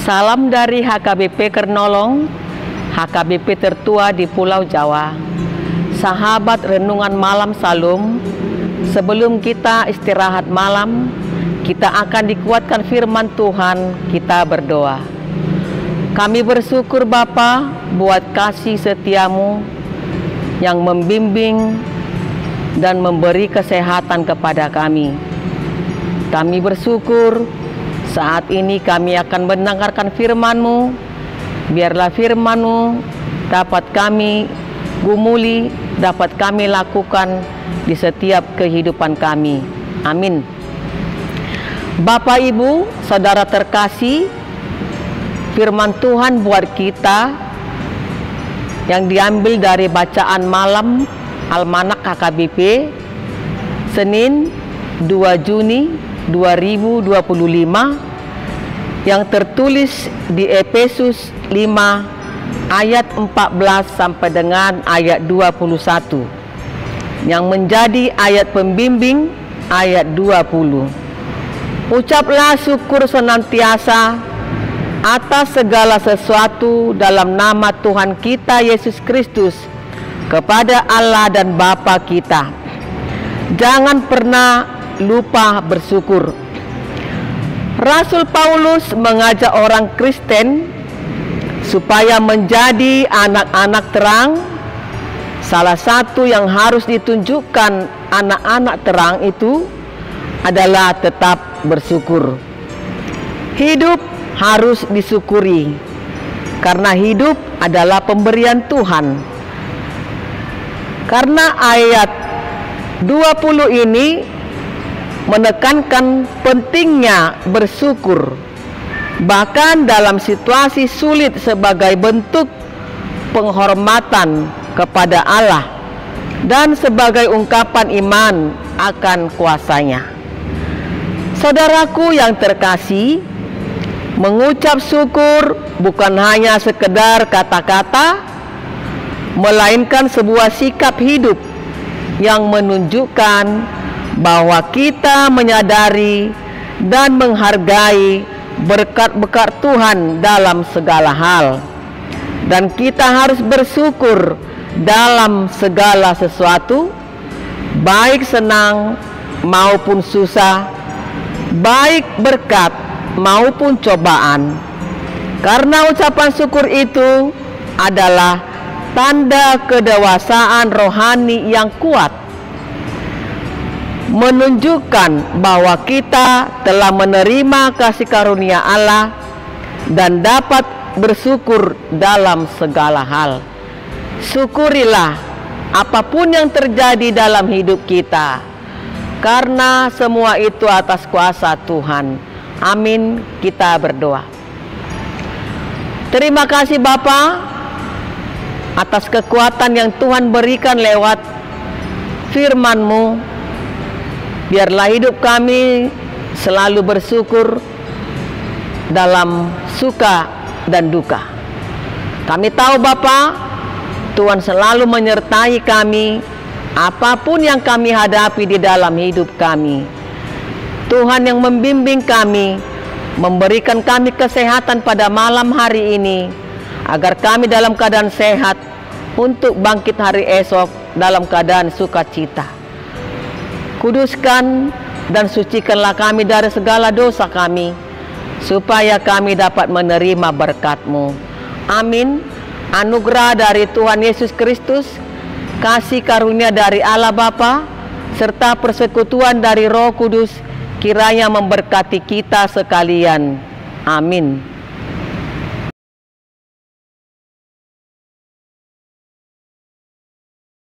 Salam dari HKBP Kernolong, HKBP tertua di Pulau Jawa. Sahabat renungan malam Salum, sebelum kita istirahat malam, kita akan dikuatkan firman Tuhan. Kita berdoa. Kami bersyukur Bapa buat kasih setiamu yang membimbing dan memberi kesehatan kepada kami. Kami bersyukur saat ini kami akan mendengarkan firman-Mu. Biarlah firman-Mu dapat kami gumuli, dapat kami lakukan di setiap kehidupan kami. Amin. Bapak, Ibu, Saudara terkasih, firman Tuhan buat kita yang diambil dari bacaan malam Almanak HKBP Senin 2 Juni 2025 yang tertulis di Efesus 5 ayat 14 sampai dengan ayat 21 yang menjadi ayat pembimbing ayat 20. Ucaplah syukur senantiasa atas segala sesuatu dalam nama Tuhan kita Yesus Kristus kepada Allah dan Bapa kita. Jangan pernah lupa bersyukur. Rasul Paulus mengajak orang Kristen supaya menjadi anak-anak terang. Salah satu yang harus ditunjukkan anak-anak terang itu adalah tetap bersyukur. Hidup harus disyukuri karena hidup adalah pemberian Tuhan. Karena ayat 20 ini menekankan pentingnya bersyukur, bahkan dalam situasi sulit sebagai bentuk penghormatan kepada Allah dan sebagai ungkapan iman akan kuasanya. Saudaraku yang terkasih, mengucap syukur bukan hanya sekedar kata-kata, melainkan sebuah sikap hidup yang menunjukkan bahwa kita menyadari dan menghargai berkat-berkat Tuhan dalam segala hal, dan kita harus bersyukur dalam segala sesuatu, baik senang maupun susah, baik berkat maupun cobaan, karena ucapan syukur itu adalah tanda kedewasaan rohani yang kuat, menunjukkan bahwa kita telah menerima kasih karunia Allah dan dapat bersyukur dalam segala hal. Syukurilah apapun yang terjadi dalam hidup kita, karena semua itu atas kuasa Tuhan. Amin. Kita berdoa. Terima kasih Bapa atas kekuatan yang Tuhan berikan lewat firman-Mu. Biarlah hidup kami selalu bersyukur dalam suka dan duka. Kami tahu Bapa, Tuhan selalu menyertai kami apapun yang kami hadapi di dalam hidup kami. Tuhan yang membimbing kami, memberikan kami kesehatan pada malam hari ini, agar kami dalam keadaan sehat untuk bangkit hari esok dalam keadaan sukacita. Kuduskan dan sucikanlah kami dari segala dosa kami, supaya kami dapat menerima berkat-Mu. Amin. Anugerah dari Tuhan Yesus Kristus, kasih karunia dari Allah Bapa, serta persekutuan dari Roh Kudus kiranya memberkati kita sekalian. Amin.